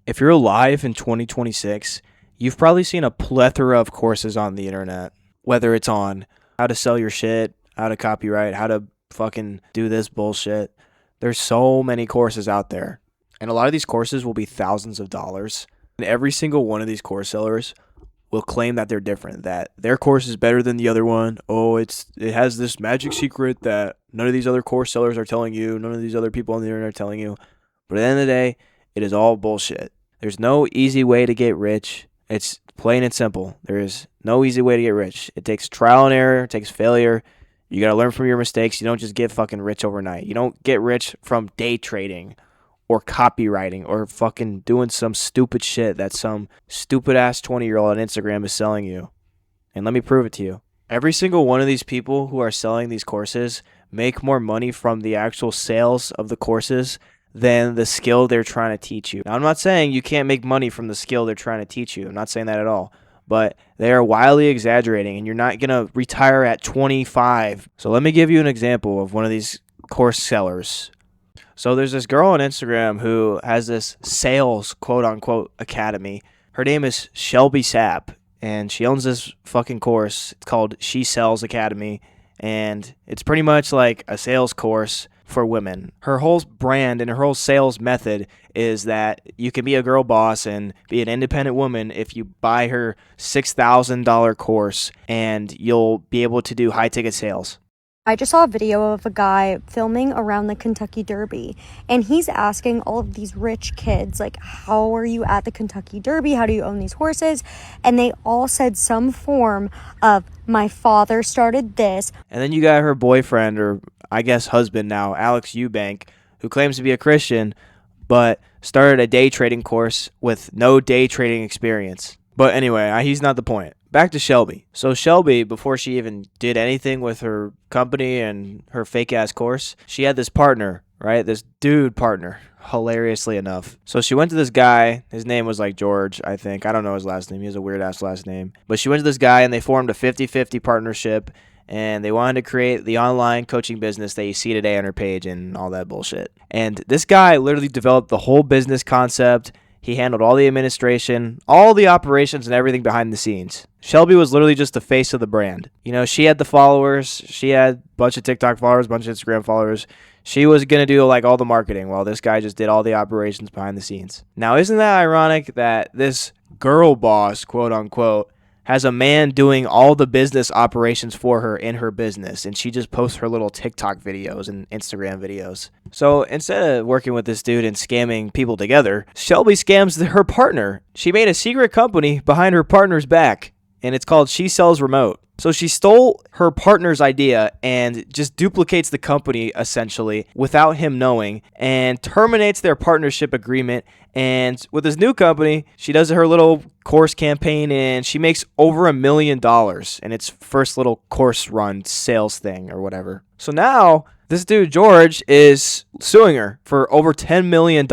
If you're alive in 2026, you've probably seen a plethora of courses on the internet, whether it's on how to sell your shit, how to copyright, how to fucking do this bullshit. There's so many courses out there. And a lot of these courses will be thousands of dollars. And every single one of these course sellers will claim that they're different, that their course is better than the other one. Oh, it has this magic secret that none of these other course sellers are telling you, none of these other people on the internet are telling you. But at the end of the day, it is all bullshit. There's no easy way to get rich. It's plain and simple. There is no easy way to get rich. It takes trial and error. It takes failure. You got to learn from your mistakes. You don't just get fucking rich overnight. You don't get rich from day trading or copywriting or fucking doing some stupid shit that some stupid ass 20-year-old on Instagram is selling you. And let me prove it to you. Every single one of these people who are selling these courses make more money from the actual sales of the courses than the skill they're trying to teach you. Now, I'm not saying you can't make money from the skill they're trying to teach you. I'm not saying that at all. But they are wildly exaggerating, and you're not going to retire at 25. So let me give you an example of one of these course sellers. So there's this girl on Instagram who has this sales quote-unquote academy. Her name is Shelby Sapp, and she owns this fucking course. It's called She Sells Academy, and it's pretty much like a sales course for women. Her whole brand and her whole sales method is that you can be a girl boss and be an independent woman if you buy her $6,000 course, and you'll be able to do high ticket sales. I just saw a video of a guy filming around the Kentucky Derby, and he's asking all of these rich kids, like, how are you at the Kentucky Derby? How do you own these horses? And they all said some form of, my father started this. And then you got her boyfriend, or I guess husband now, Alex Eubank, who claims to be a Christian, but started a day trading course with no day trading experience. But anyway, he's not the point. Back to Shelby. So Shelby, before she even did anything with her company and her fake-ass course, she had this partner, right? This dude partner, hilariously enough. So she went to this guy. His name was like George, I think. I don't know his last name. He has a weird-ass last name. But she went to this guy, and they formed a 50-50 partnership, and they wanted to create the online coaching business that you see today on her page and all that bullshit. And this guy literally developed the whole business concept. He handled all the administration, all the operations, and everything behind the scenes. Shelby was literally just the face of the brand. You know, she had the followers. She had a bunch of TikTok followers, a bunch of Instagram followers. She was going to do like all the marketing while this guy just did all the operations behind the scenes. Now, isn't that ironic that this girl boss, quote unquote, has a man doing all the business operations for her in her business, and she just posts her little TikTok videos and Instagram videos. So instead of working with this dude and scamming people together, Shelby scams her partner. She made a secret company behind her partner's back, and it's called She Sells Remote. So she stole her partner's idea and just duplicates the company essentially without him knowing, and terminates their partnership agreement. And with this new company, she does her little course campaign, and she makes over $1 million in its first little course run sales thing or whatever. So now this dude George is suing her for over $10 million.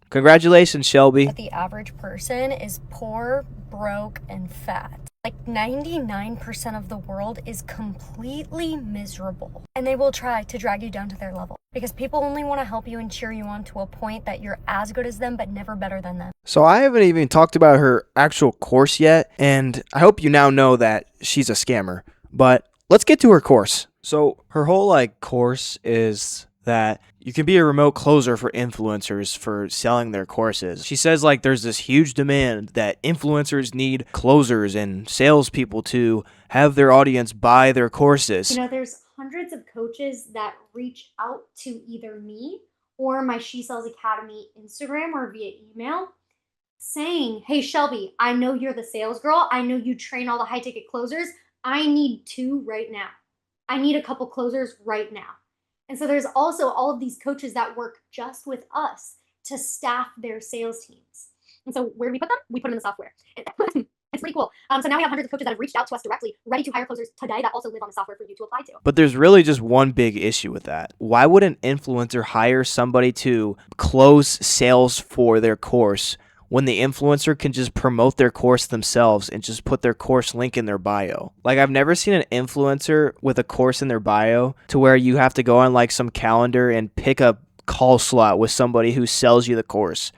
Congratulations, Shelby. The average person is poor, broke, and fat. Like 99% of the world is completely miserable, and they will try to drag you down to their level because people only want to help you and cheer you on to a point that you're as good as them but never better than them. So I haven't even talked about her actual course yet, and I hope you now know that she's a scammer. But let's get to her course. So her whole course is that you can be a remote closer for influencers for selling their courses. She says there's this huge demand that influencers need closers and salespeople to have their audience buy their courses. You know, there's hundreds of coaches that reach out to either me or my She Sells Academy Instagram or via email saying, hey, Shelby, I know you're the sales girl. I know you train all the high ticket closers. I need 2 right now. I need a couple closers right now. And so there's also all of these coaches that work just with us to staff their sales teams. And so where do we put them? We put them in the software. It's pretty cool. So now we have hundreds of coaches that have reached out to us directly, ready to hire closers today that also live on the software for you to apply to. But there's really just one big issue with that. Why would an influencer hire somebody to close sales for their course when the influencer can just promote their course themselves and just put their course link in their bio? I've never seen an influencer with a course in their bio to where you have to go on some calendar and pick a call slot with somebody who sells you the course.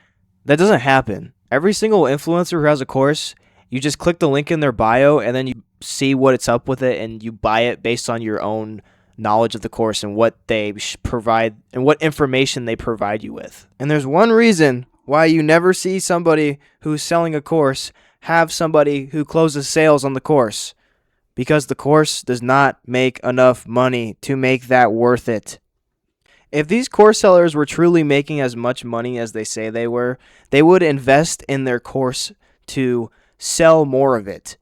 That doesn't happen. Every single influencer who has a course, you just click the link in their bio and then you see what it's up with it and you buy it based on your own knowledge of the course and what they provide and what information they provide you with. And there's one reason why you never see somebody who's selling a course have somebody who closes sales on the course, because the course does not make enough money to make that worth it. If these course sellers were truly making as much money as they say they were, they would invest in their course to sell more of it.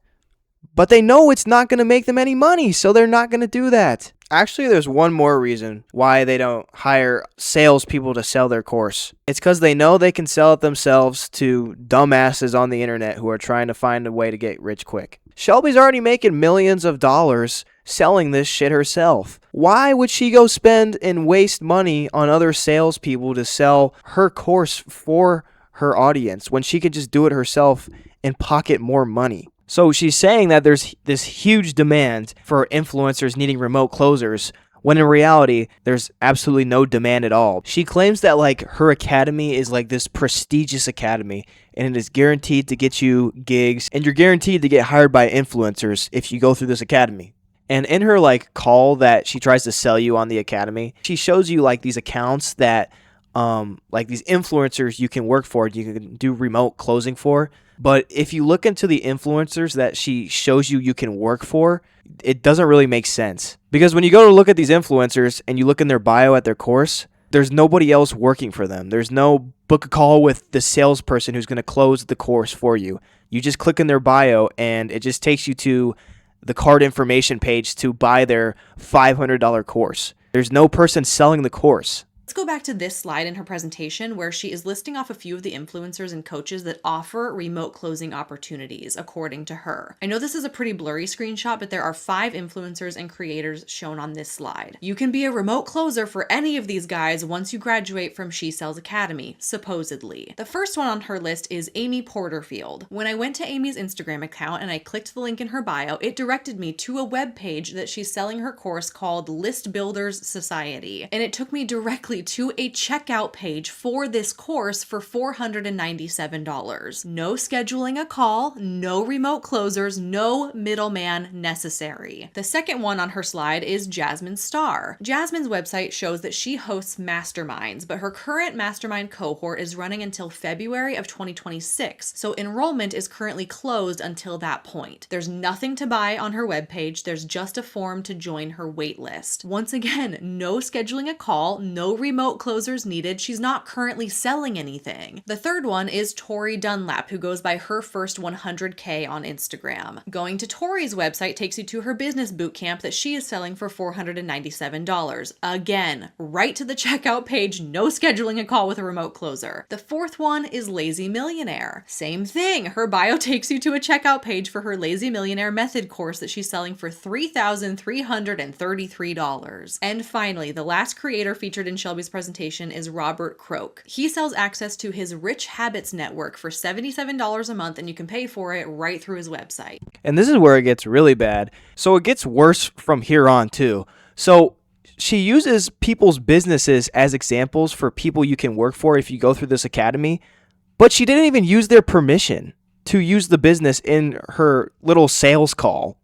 But they know it's not going to make them any money, so they're not going to do that. Actually, there's one more reason why they don't hire salespeople to sell their course. It's because they know they can sell it themselves to dumbasses on the internet who are trying to find a way to get rich quick. Shelby's already making millions of dollars selling this shit herself. Why would she go spend and waste money on other salespeople to sell her course for her audience when she could just do it herself and pocket more money? So she's saying that there's this huge demand for influencers needing remote closers, when in reality, there's absolutely no demand at all. She claims that like her academy is like this prestigious academy and it is guaranteed to get you gigs and you're guaranteed to get hired by influencers if you go through this academy. And in her like call that she tries to sell you on the academy, she shows you like these accounts that like these influencers you can work for, you can do remote closing for. But if you look into the influencers that she shows you can work for, it doesn't really make sense. Because when you go to look at these influencers and you look in their bio at their course, there's nobody else working for them. There's no book a call with the salesperson who's going to close the course for you. You just click in their bio and it just takes you to the card information page to buy their $500 course. There's no person selling the course. Let's go back to this slide in her presentation where she is listing off a few of the influencers and coaches that offer remote closing opportunities, according to her. I know this is a pretty blurry screenshot, but there are 5 influencers and creators shown on this slide. You can be a remote closer for any of these guys once you graduate from She Sells Academy, supposedly. The first one on her list is Amy Porterfield. When I went to Amy's Instagram account and I clicked the link in her bio, it directed me to a web page that she's selling her course called List Builders Society, and it took me directly to a checkout page for this course for $497. No scheduling a call, no remote closers, no middleman necessary. The second one on her slide is Jasmine Starr. Jasmine's website shows that she hosts masterminds, but her current mastermind cohort is running until February of 2026, so enrollment is currently closed until that point. There's nothing to buy on her webpage, there's just a form to join her waitlist. Once again, no scheduling a call, no remote closers needed. She's not currently selling anything. The third one is Tori Dunlap, who goes by her first 100K on Instagram. Going to Tori's website takes you to her business bootcamp that she is selling for $497. Again, right to the checkout page, no scheduling a call with a remote closer. The fourth one is Lazy Millionaire. Same thing. Her bio takes you to a checkout page for her Lazy Millionaire method course that she's selling for $3,333. And finally, the last creator featured in Shelby's presentation is Robert Croak. He sells access to his Rich Habits network for $77 a month, and you can pay for it right through his website. And this is where it gets really bad. So it gets worse from here on too. So she uses people's businesses as examples for people you can work for if you go through this academy, but she didn't even use their permission to use the business in her little sales call.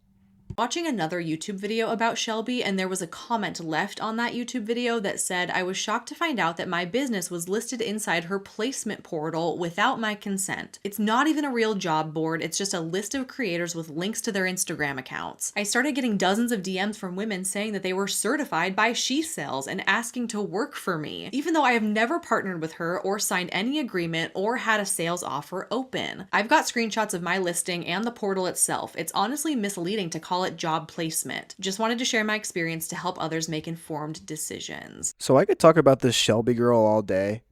Watching another YouTube video about Shelby, and there was a comment left on that YouTube video that said, "I was shocked to find out that my business was listed inside her placement portal without my consent. It's not even a real job board, it's just a list of creators with links to their Instagram accounts. I started getting dozens of DMs from women saying that they were certified by She Sells and asking to work for me, even though I have never partnered with her or signed any agreement or had a sales offer open. I've got screenshots of my listing and the portal itself. It's honestly misleading to call it job placement. Just wanted to share my experience to help others make informed decisions." So I could talk about this Shelby girl all day,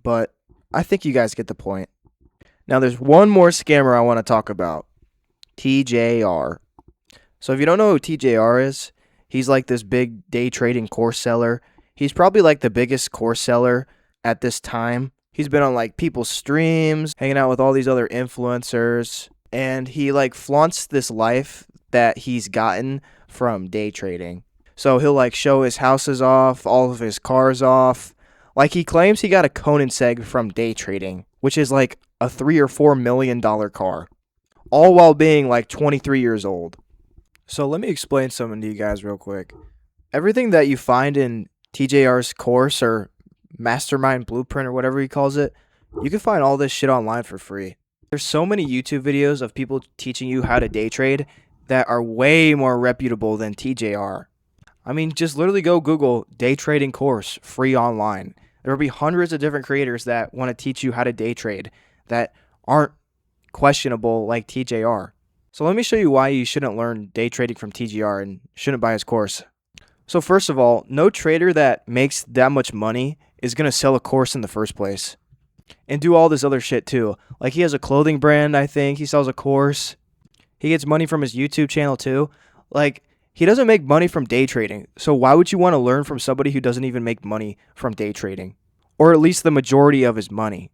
but I think you guys get the point. Now there's one more scammer I want to talk about. TJR. So if you don't know who TJR is, he's like this big day trading course seller. He's probably like the biggest course seller at this time. He's been on like people's streams, hanging out with all these other influencers, and he like flaunts this life that he's gotten from day trading. So he'll like show his houses off, all of his cars off, Like, he claims he got a Koenigsegg from day trading, which is like a $3 or $4 million car, all while being like 23 years old. So let me explain something to you guys real quick. Everything that you find in TJR's course or mastermind blueprint or whatever he calls it, you can find all this shit online for free. There's so many YouTube videos of people teaching you how to day trade that are way more reputable than TJR. I mean, just literally go Google day trading course free online. There will be hundreds of different creators that want to teach you how to day trade that aren't questionable like TJR. So let me show you why you shouldn't learn day trading from TJR and shouldn't buy his course. So first of all, no trader that makes that much money is going to sell a course in the first place. And do all this other shit too. Like, he has a clothing brand, I think. He sells a course. He gets money from his YouTube channel too. Like, he doesn't make money from day trading. So why would you want to learn from somebody who doesn't even make money from day trading? Or at least the majority of his money.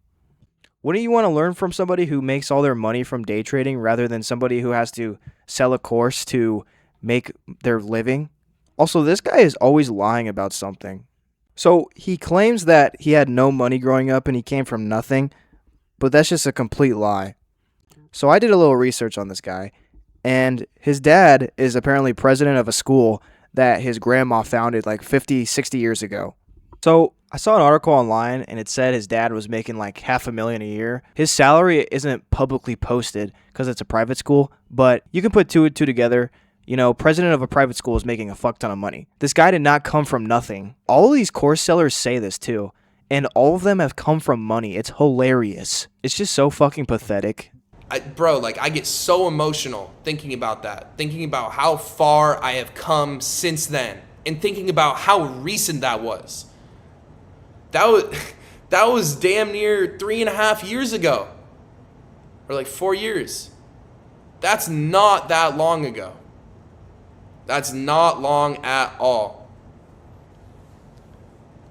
Wouldn't you want to learn from somebody who makes all their money from day trading rather than somebody who has to sell a course to make their living? Also, this guy is always lying about something. So he claims that he had no money growing up and he came from nothing, but that's just a complete lie. So I did a little research on this guy, and his dad is apparently president of a school that his grandma founded like 50, 60 years ago. So I saw an article online and it said his dad was making like $500,000 a year. His salary isn't publicly posted because it's a private school, but you can put two and two together. You know, president of a private school is making a fuck ton of money. This guy did not come from nothing. All of these course sellers say this too, and all of them have come from money. It's hilarious. It's just so fucking pathetic. Bro, like, I get so emotional thinking about that, thinking about how far I have come since then, and thinking about how recent that was. That was damn near 3.5 years ago, or like 4 years. That's not that long ago. That's not long at all.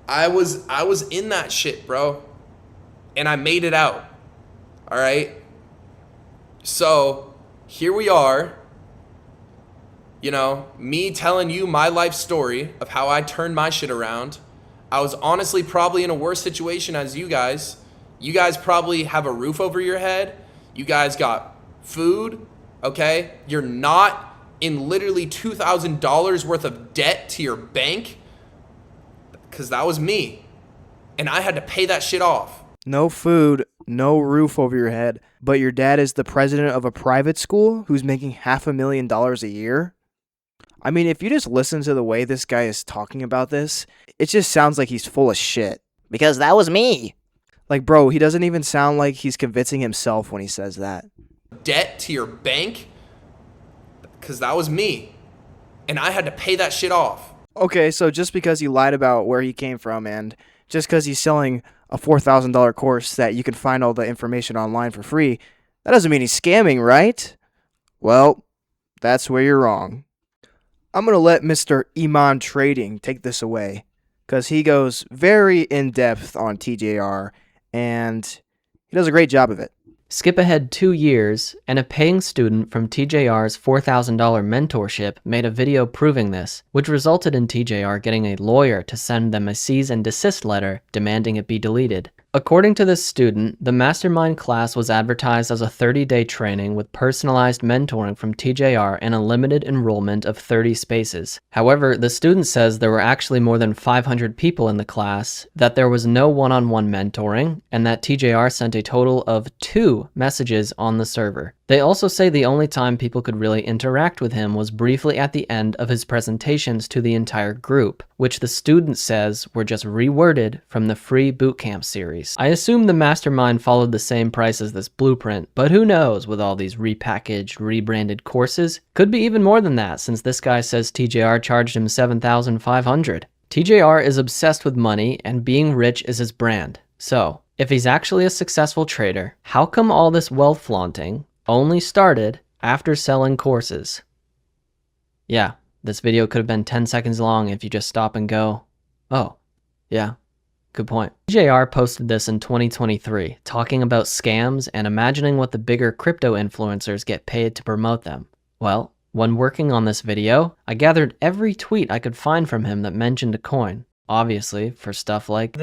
I was in that shit, bro. And I made it out. All right? So, here we are. You know, me telling you my life story of how I turned my shit around. I was honestly probably in a worse situation as you guys. You guys probably have a roof over your head. You guys got food, okay? You're not in literally $2,000 worth of debt to your bank, because that was me, and I had to pay that shit off. No food, no roof over your head, but your dad is the president of a private school who's making $500,000 a year? I mean, if you just listen to the way this guy is talking about this, it just sounds like he's full of shit. Because that was me. Like, bro, he doesn't even sound like he's convincing himself when he says that. Debt to your bank? Because that was me. And I had to pay that shit off. Okay, so just because he lied about where he came from and just because he's selling a $4,000 course that you can find all the information online for free, that doesn't mean he's scamming, right? Well, that's where you're wrong. I'm going to let Mr. ImanTrading take this away because he goes very in-depth on TJR and he does a great job of it. Skip ahead 2 years, and a paying student from TJR's $4,000 mentorship made a video proving this, which resulted in TJR getting a lawyer to send them a cease and desist letter demanding it be deleted. According to this student, the mastermind class was advertised as a 30-day training with personalized mentoring from TJR and a limited enrollment of 30 spaces. However, the student says there were actually more than 500 people in the class, that there was no one-on-one mentoring, and that TJR sent a total of 2 messages on the server. They also say the only time people could really interact with him was briefly at the end of his presentations to the entire group, which the student says were just reworded from the free bootcamp series. I assume the mastermind followed the same price as this blueprint, but who knows with all these repackaged, rebranded courses? Could be even more than that, since this guy says TJR charged him $7,500. TJR is obsessed with money, and being rich is his brand. So, if he's actually a successful trader, how come all this wealth flaunting only started after selling courses? Yeah, this video could have been 10 seconds long if you just stop and go, oh, yeah, good point. TJR posted this in 2023, talking about scams and imagining what the bigger crypto influencers get paid to promote them. Well, when working on this video, I gathered every tweet I could find from him that mentioned a coin. Obviously, for stuff like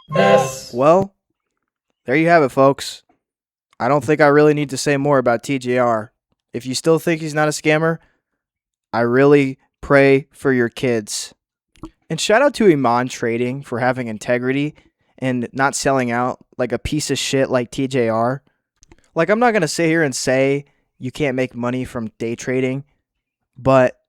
This. Well, there you have it, folks. I don't think I really need to say more about TJR. If you still think he's not a scammer, I really pray for your kids. And shout out to ImanTrading for having integrity and not selling out like a piece of shit like TJR. Like, I'm not going to sit here and say you can't make money from day trading, but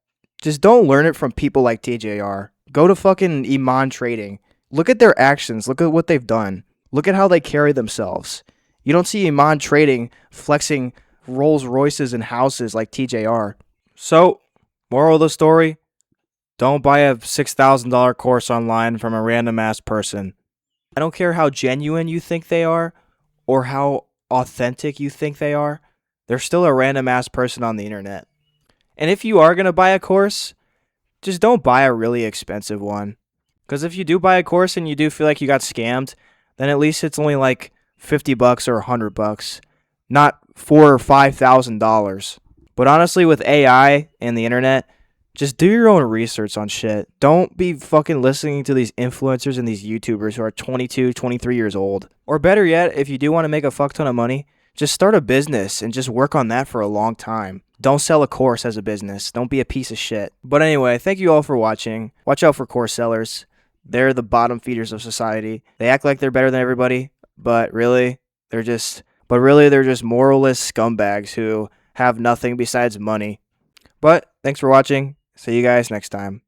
just don't learn it from people like TJR. Go to fucking ImanTrading. Look at their actions. Look at what they've done. Look at how they carry themselves. You don't see ImanTrading flexing Rolls Royces and houses like TJR. So, moral of the story, don't buy a $6,000 course online from a random ass person. I don't care how genuine you think they are or how authentic you think they are. They're still a random ass person on the internet. And if you are going to buy a course, just don't buy a really expensive one. Because if you do buy a course and you do feel like you got scammed, then at least it's only like $50 or $100, not $4,000 or $5,000. But honestly, with AI and the internet, just do your own research on shit. Don't be fucking listening to these influencers and these YouTubers who are 22, 23 years old. Or better yet, if you do want to make a fuck ton of money, just start a business and just work on that for a long time. Don't sell a course as a business. Don't be a piece of shit. But anyway, thank you all for watching. Watch out for course sellers. They're the bottom feeders of society. They act like they're better than everybody, but really, they're just moralless scumbags who have nothing besides money. But thanks for watching. See you guys next time.